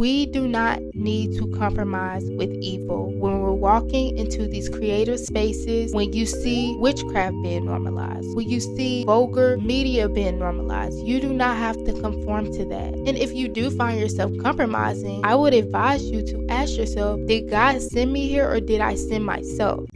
We do not need to compromise with evil. When we're walking into these creative spaces, when you see witchcraft being normalized, when you see vulgar media being normalized, you do not have to conform to that. And if you do find yourself compromising, I would advise you to ask yourself, did God send me here or did I send myself?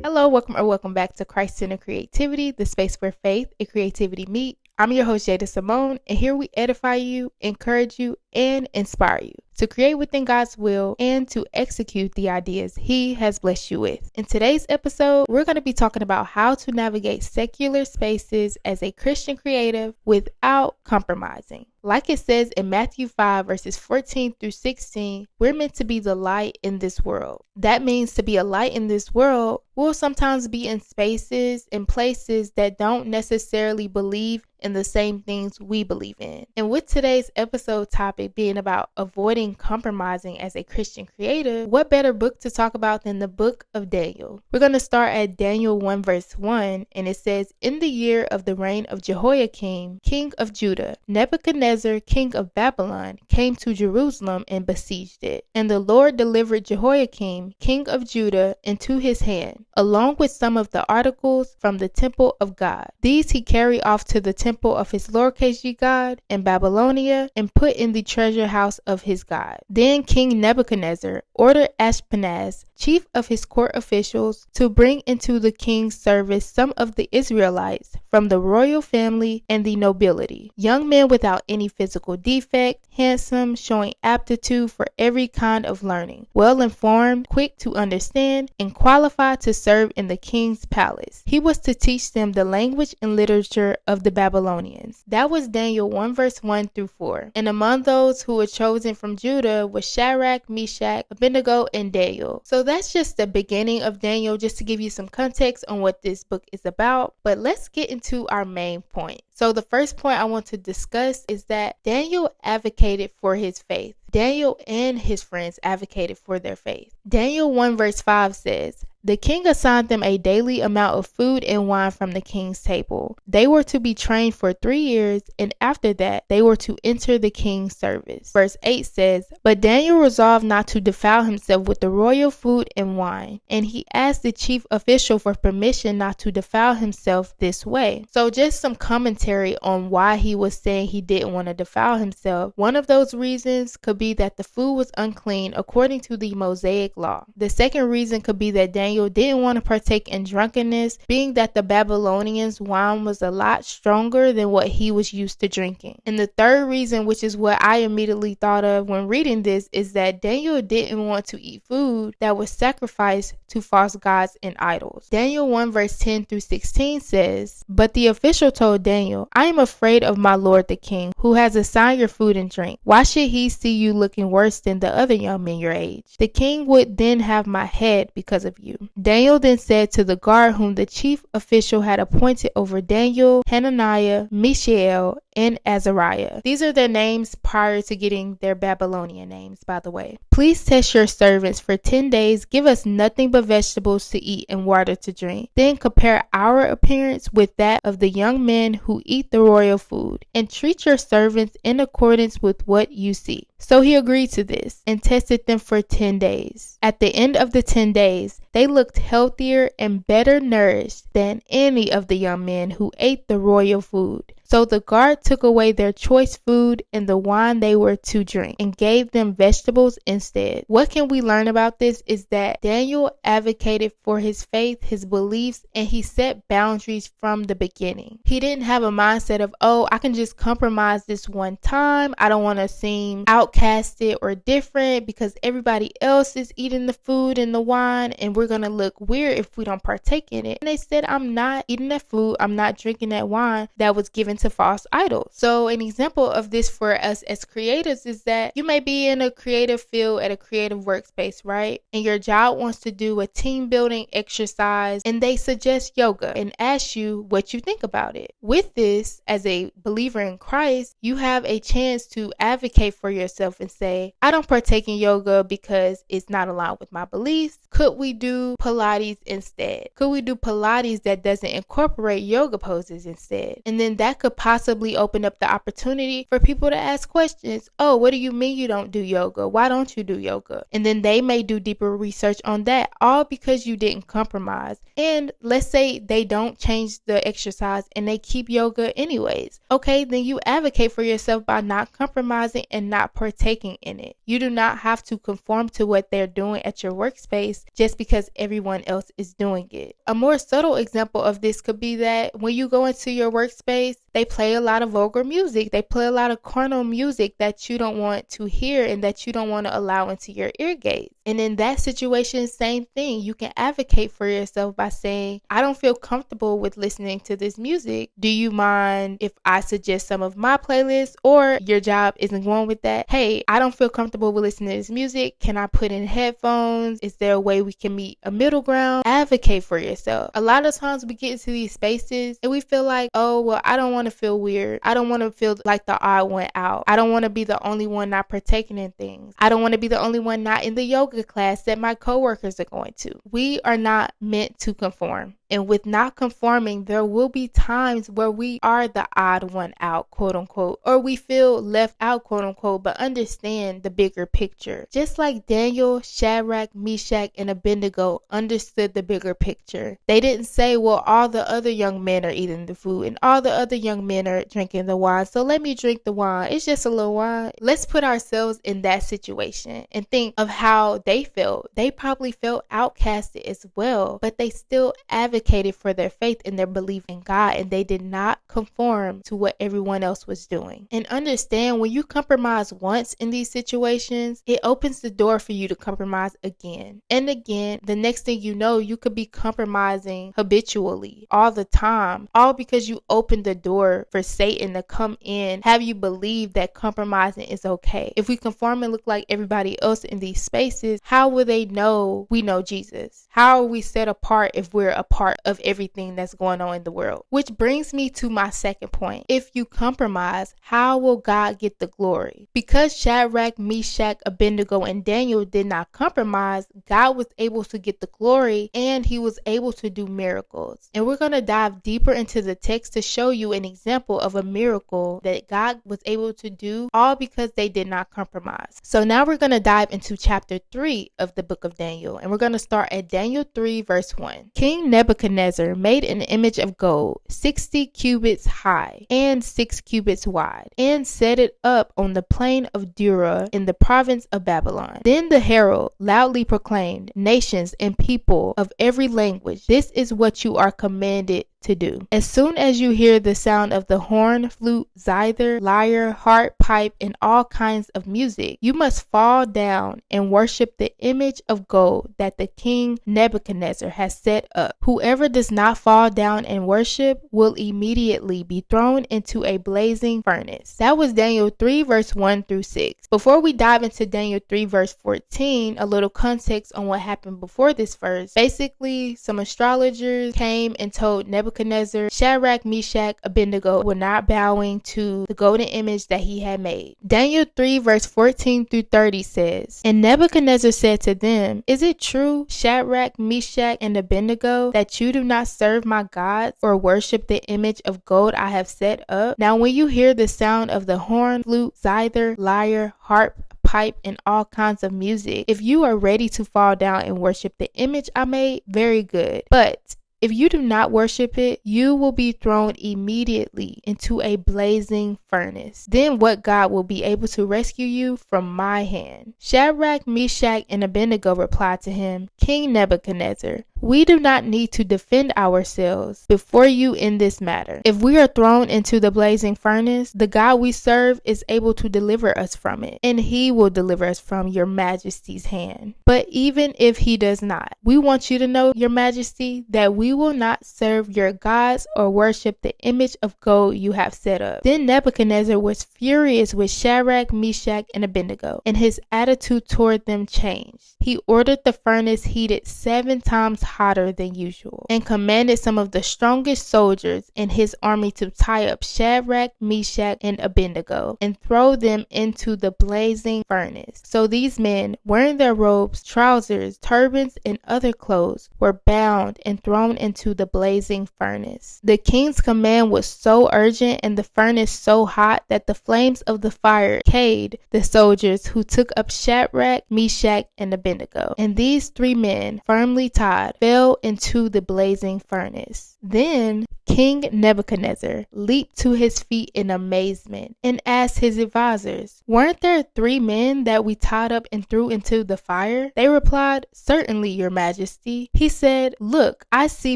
Hello, welcome back to Christ-Centered Creativity, the space where faith and creativity meet. I'm your host, Jada Simone, and here we edify you, encourage you, and inspire you to create within God's will and to execute the ideas He has blessed you with. In today's episode, we're going to be talking about how to navigate secular spaces as a Christian creative without compromising. Like it says in Matthew 5 verses 14 through 16, we're meant to be the light in this world. That means to be a light in this world, we'll sometimes be in spaces and places that don't necessarily believe in the same things we believe in. And with today's episode topic being about avoiding compromising as a Christian creative, what better book to talk about than the book of Daniel? We're going to start at Daniel 1 verse 1, and it says, "In the year of the reign of Jehoiakim, king of Judah, Nebuchadnezzar, king of Babylon, came to Jerusalem and besieged it. And the Lord delivered Jehoiakim, king of Judah, into his hand, along with some of the articles from the temple of God. These he carried off to the temple of his lowercase God in Babylonia and put in the treasure house of his God. Then King Nebuchadnezzar ordered Ashpenaz, chief of his court officials, to bring into the king's service some of the Israelites from the royal family and the nobility, young men without any physical defect, handsome, showing aptitude for every kind of learning, well informed, quick to understand, and qualified to serve in the king's palace. He was to teach them the language and literature of the Babylonians." That was Daniel 1 verse 1 through 4. And among those who were chosen from Judah was Shadrach, Meshach, Abednego, and Daniel. So that's just the beginning of Daniel, just to give you some context on what this book is about. But let's get into our main point. So the first point I want to discuss is that Daniel advocated for his faith. Daniel and his friends advocated for their faith. Daniel 1 verse 5 says, "The king assigned them a daily amount of food and wine from the king's table. They were to be trained for 3 years, and after that, they were to enter the king's service." Verse 8 says, "But Daniel resolved not to defile himself with the royal food and wine, and he asked the chief official for permission not to defile himself this way." So just some commentary on why he was saying he didn't want to defile himself. One of those reasons could be that the food was unclean according to the Mosaic law. The second reason could be that Daniel didn't want to partake in drunkenness, being that the Babylonians' wine was a lot stronger than what he was used to drinking. And the third reason, which is what I immediately thought of when reading this, is that Daniel didn't want to eat food that was sacrificed to false gods and idols. Daniel 1 verse 10 through 16 says, "But the official told Daniel, 'I am afraid of my lord the king, who has assigned your food and drink. Why should he see you looking worse than the other young men your age? The king would then have my head because of you.' Daniel then said to the guard whom the chief official had appointed over Daniel, Hananiah, Mishael, and Azariah." These are their names prior to getting their Babylonian names, by the way. "Please test your servants for 10 days. Give us nothing but vegetables to eat and water to drink. Then compare our appearance with that of the young men who eat the royal food, and treat your servants in accordance with what you see." So he agreed to this and tested them for 10 days. At the end of the 10 days, they looked healthier and better nourished than any of the young men who ate the royal food. So the guard took away their choice food and the wine they were to drink and gave them vegetables instead. What can we learn about this is that Daniel advocated for his faith, his beliefs, and he set boundaries from the beginning. He didn't have a mindset of, oh, I can just compromise this one time. I don't want to seem outcasted or different because everybody else is eating the food and the wine and we're going to look weird if we don't partake in it. And they said, I'm not eating that food. I'm not drinking that wine that was given into false idols. So an example of this for us as creatives is that you may be in a creative field at a creative workspace, right? And your job wants to do a team building exercise and they suggest yoga and ask you what you think about it. With this, as a believer in Christ, you have a chance to advocate for yourself and say, I don't partake in yoga because it's not aligned with my beliefs. Could we do Pilates instead? Could we do Pilates that doesn't incorporate yoga poses instead? And then that could possibly open up the opportunity for people to ask questions. Oh, what do you mean you don't do yoga? Why don't you do yoga? And then they may do deeper research on that, all because you didn't compromise. And let's say they don't change the exercise and they keep yoga anyways. Okay, then you advocate for yourself by not compromising and not partaking in it. You do not have to conform to what they're doing at your workspace just because everyone else is doing it. A more subtle example of this could be that when you go into your workspace, they play a lot of vulgar music. They play a lot of carnal music that you don't want to hear and that you don't want to allow into your ear gates. And in that situation, same thing. You can advocate for yourself by saying, I don't feel comfortable with listening to this music. Do you mind if I suggest some of my playlists? Or your job isn't going with that. Hey, I don't feel comfortable with listening to this music. Can I put in headphones? Is there a way we can meet a middle ground? Advocate for yourself. A lot of times we get into these spaces and we feel like, oh, well, I don't want to feel weird. I don't want to feel like the odd one out. I don't want to be the only one not partaking in things. I don't want to be the only one not in the yoga class that my coworkers are going to. We are not meant to conform. And with not conforming, there will be times where we are the odd one out, quote unquote, or we feel left out, quote unquote, but understand the bigger picture. Just like Daniel, Shadrach, Meshach, and Abednego understood the bigger picture. They didn't say, well, all the other young men are eating the food and all the other young men are drinking the wine, so let me drink the wine. It's just a little wine. Let's put ourselves in that situation and think of how they felt. They probably felt outcasted as well, but they still advocated for their faith and their belief in God, and they did not conform to what everyone else was doing. And understand, when you compromise once in these situations, it opens the door for you to compromise again and again. The next thing you know, you could be compromising habitually all the time, all because you opened the door for Satan to come in, have you believe that compromising is okay. If we conform and look like everybody else in these spaces, how will they know we know Jesus? How are we set apart if we're a part of everything that's going on in the world? Which brings me to my second point. If you compromise, how will God get the glory? Because Shadrach, Meshach, Abednego, and Daniel did not compromise, God was able to get the glory and he was able to do miracles. And we're going to dive deeper into the text to show you an example of a miracle that God was able to do, all because they did not compromise. So now we're going to dive into chapter 3 of the book of Daniel, and we're going to start at Daniel 3 verse 1. King Nebuchadnezzar made an image of gold 60 cubits high and 6 cubits wide, and set it up on the plain of Dura in the province of Babylon. Then the herald loudly proclaimed, nations and people of every language, this is what you are commanded to do. As soon as you hear the sound of the horn, flute, zither, lyre, harp, pipe, and all kinds of music, you must fall down and worship the image of gold that the king Nebuchadnezzar has set up. Whoever does not fall down and worship will immediately be thrown into a blazing furnace. That was Daniel 3 verse 1 through 6. Before we dive into Daniel 3 verse 14, a little context on what happened before this verse. Basically, some astrologers came and told Nebuchadnezzar, Shadrach, Meshach, Abednego were not bowing to the golden image that he had made. Daniel 3 verse 14 through 30 says, and Nebuchadnezzar said to them, is it true, Shadrach, Meshach, and Abednego, that you do not serve my gods or worship the image of gold I have set up? Now when you hear the sound of the horn, flute, zither, lyre, harp, pipe, and all kinds of music, if you are ready to fall down and worship the image I made, very good. But if you do not worship it, you will be thrown immediately into a blazing furnace. Then what God will be able to rescue you from my hand? Shadrach, Meshach, and Abednego replied to him, King Nebuchadnezzar, we do not need to defend ourselves before you in this matter. If we are thrown into the blazing furnace, the God we serve is able to deliver us from it, and he will deliver us from your majesty's hand. But even if he does not, we want you to know, your majesty, that we we will not serve your gods or worship the image of gold you have set up. Then Nebuchadnezzar was furious with Shadrach, Meshach, and Abednego, and his attitude toward them changed. He ordered the furnace heated 7 times hotter than usual, and commanded some of the strongest soldiers in his army to tie up Shadrach, Meshach, and Abednego, and throw them into the blazing furnace. So these men, wearing their robes, trousers, turbans, and other clothes, were bound and thrown into the blazing furnace. The king's command was so urgent and the furnace so hot that the flames of the fire killed the soldiers who took up Shadrach, Meshach, and Abednego. And these 3 men, firmly tied, fell into the blazing furnace. Then King Nebuchadnezzar leaped to his feet in amazement and asked his advisors, "Weren't there 3 men that we tied up and threw into the fire?" They replied, "Certainly, your majesty." He said, "Look, I see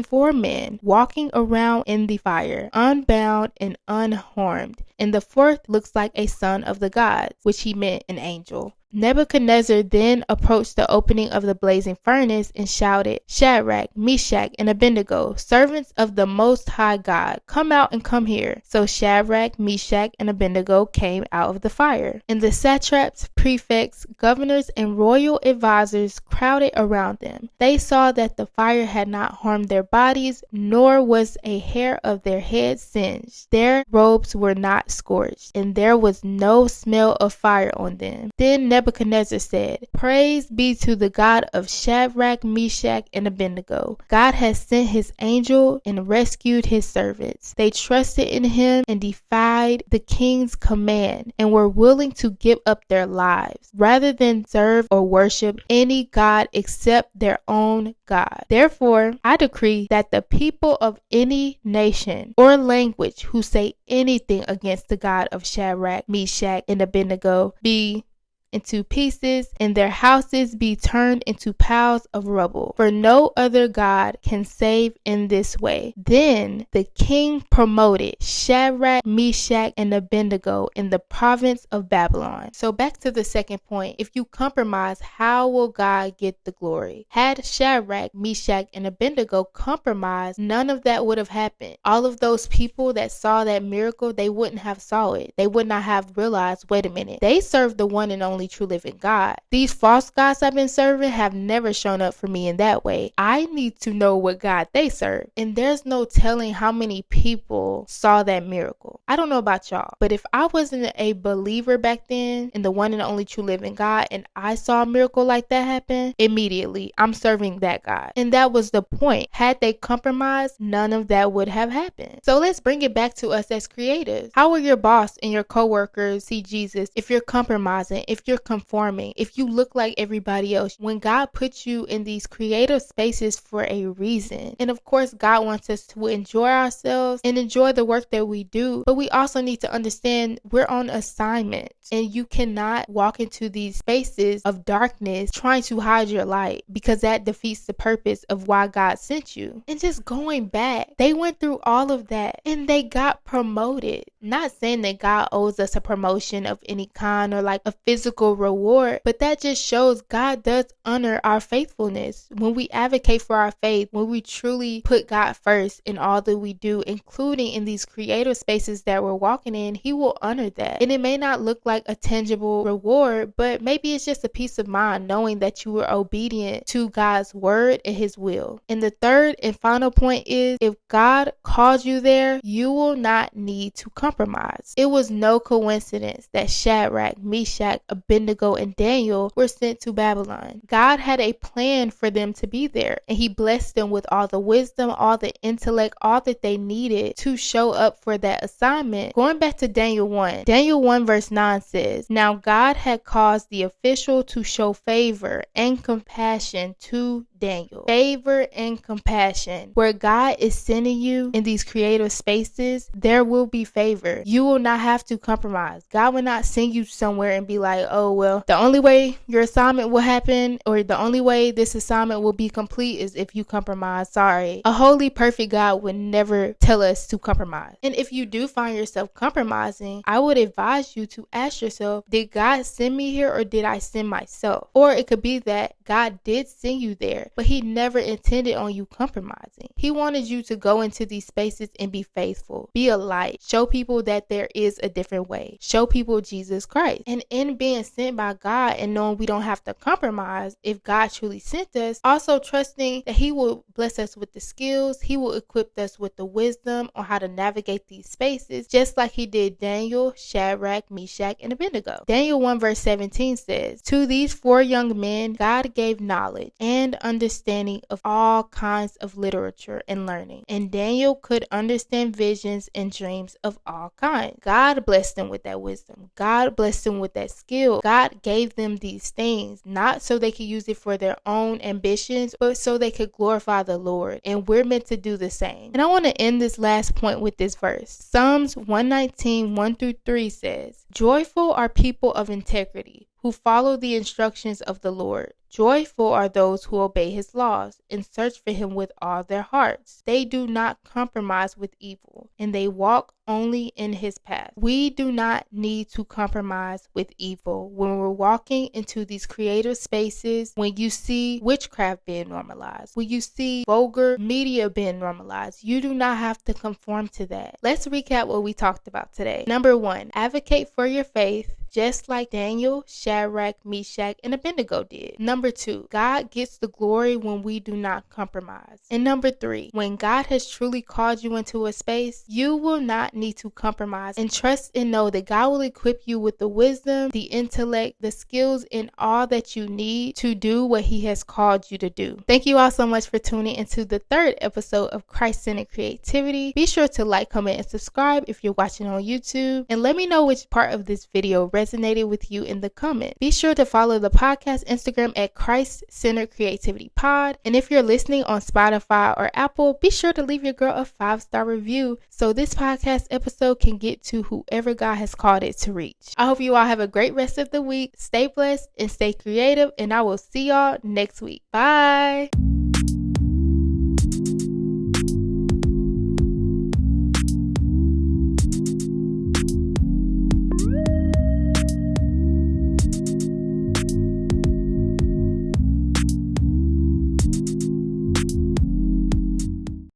4 men walking around in the fire, unbound and unharmed, and the 4th looks like a son of the gods," which he meant an angel. Nebuchadnezzar then approached the opening of the blazing furnace and shouted, "Shadrach, Meshach, and Abednego, servants of the Most High God, come out and come here." So Shadrach, Meshach, and Abednego came out of the fire. And the satraps, prefects, governors, and royal advisors crowded around them. They saw that the fire had not harmed their bodies, nor was a hair of their heads singed. Their robes were not scorched, and there was no smell of fire on them. Then Nebuchadnezzar said, "Praise be to the God of Shadrach, Meshach, and Abednego. God has sent his angel and rescued his servants. They trusted in him and defied the king's command and were willing to give up their lives rather than serve or worship any god except their own God. Therefore, I decree that the people of any nation or language who say anything against the God of Shadrach, Meshach, and Abednego be into pieces, and their houses be turned into piles of rubble. For no other God can save in this way." Then the king promoted Shadrach, Meshach, and Abednego in the province of Babylon. So back to the second point. If you compromise, how will God get the glory? Had Shadrach, Meshach, and Abednego compromised, none of that would have happened. All of those people that saw that miracle, they wouldn't have saw it. They would not have realized, wait a minute, they serve the one and only true living God. These false gods I've been serving have never shown up for me in that way. I need to know what God they serve. And there's no telling how many people saw that miracle. I don't know about y'all, but if I wasn't a believer back then in the one and only true living God and I saw a miracle like that happen, immediately I'm serving that God. And that was the point. Had they compromised, none of that would have happened. So let's bring it back to us as creators. How will your boss and your coworkers see Jesus if you're compromising, if you're conforming, if you look like everybody else? When God puts you in these creative spaces for a reason. And of course, God wants us to enjoy ourselves and enjoy the work that we do, but we also need to understand we're on assignment, and you cannot walk into these spaces of darkness trying to hide your light, because that defeats the purpose of why God sent you. And just going back, they went through all of that and they got promoted. Not saying that God owes us a promotion of any kind or like a physical reward, but that just shows God does honor our faithfulness. When we advocate for our faith, when we truly put God first in all that we do, including in these creative spaces that we're walking in, He will honor that. And it may not look like a tangible reward, but maybe it's just a peace of mind knowing that you were obedient to God's word and His will. And the third and final point is, if God called you there, you will not need to compromise. It was no coincidence that Shadrach, Meshach, Abednego, and Daniel were sent to Babylon. God had a plan for them to be there, and He blessed them with all the wisdom, all the intellect, all that they needed to show up for that assignment. Going back to Daniel 1 verse 9 says, "Now God had caused the official to show favor and compassion to Daniel." Favor and compassion. Where God is sending you in these creative spaces, there will be favor. You will not have to compromise. God will not send you somewhere and be like, oh, well, the only way your assignment will happen, or the only way this assignment will be complete, is if you compromise. Sorry. A holy, perfect God would never tell us to compromise. And if you do find yourself compromising, I would advise you to ask yourself, did God send me here or did I send myself? Or it could be that God did send you there, but he never intended on you compromising. He wanted you to go into these spaces and be faithful, be a light, show people that there is a different way, show people Jesus Christ. And in being sent by God and knowing we don't have to compromise if God truly sent us, also trusting that he will bless us with the skills, he will equip us with the wisdom on how to navigate these spaces, just like he did Daniel, Shadrach, Meshach, and Abednego. Daniel 1 verse 17 says, to these 4 young men God gave knowledge and understanding of all kinds of literature and learning, and Daniel could understand visions and dreams of all kinds. God blessed them with that wisdom. God blessed them with that skill. God gave them these things, not so they could use it for their own ambitions, but so they could glorify the Lord. And we're meant to do the same. And I want to end this last point with this verse. Psalms 119, 1-3 says, joyful are people of integrity who follow the instructions of the Lord. Joyful are those who obey his laws and search for him with all their hearts. They do not compromise with evil, and they walk only in his path. We do not need to compromise with evil when we're walking into these creative spaces. When you see witchcraft being normalized, when you see vulgar media being normalized, you do not have to conform to that. Let's recap what we talked about today. Number 1, advocate for your faith, just like Daniel, Shadrach, Meshach, and Abednego did. Number 2, God gets the glory when we do not compromise. And number 3, when God has truly called you into a space, you will not need to compromise, and trust and know that God will equip you with the wisdom, the intellect, the skills, and all that you need to do what he has called you to do. Thank you all so much for tuning into the 3rd episode of Christ-Centered Creativity. Be sure to like, comment, and subscribe if you're watching on YouTube, and let me know which part of this video resonated with you in the comments. Be sure to follow the podcast Instagram at Christ-Centered Creativity Pod, and if you're listening on Spotify or Apple, be sure to leave your girl a 5-star review so this podcast episode can get to whoever God has called it to reach. I hope you all have a great rest of the week. Stay blessed and stay creative, and I will see y'all next week. Bye.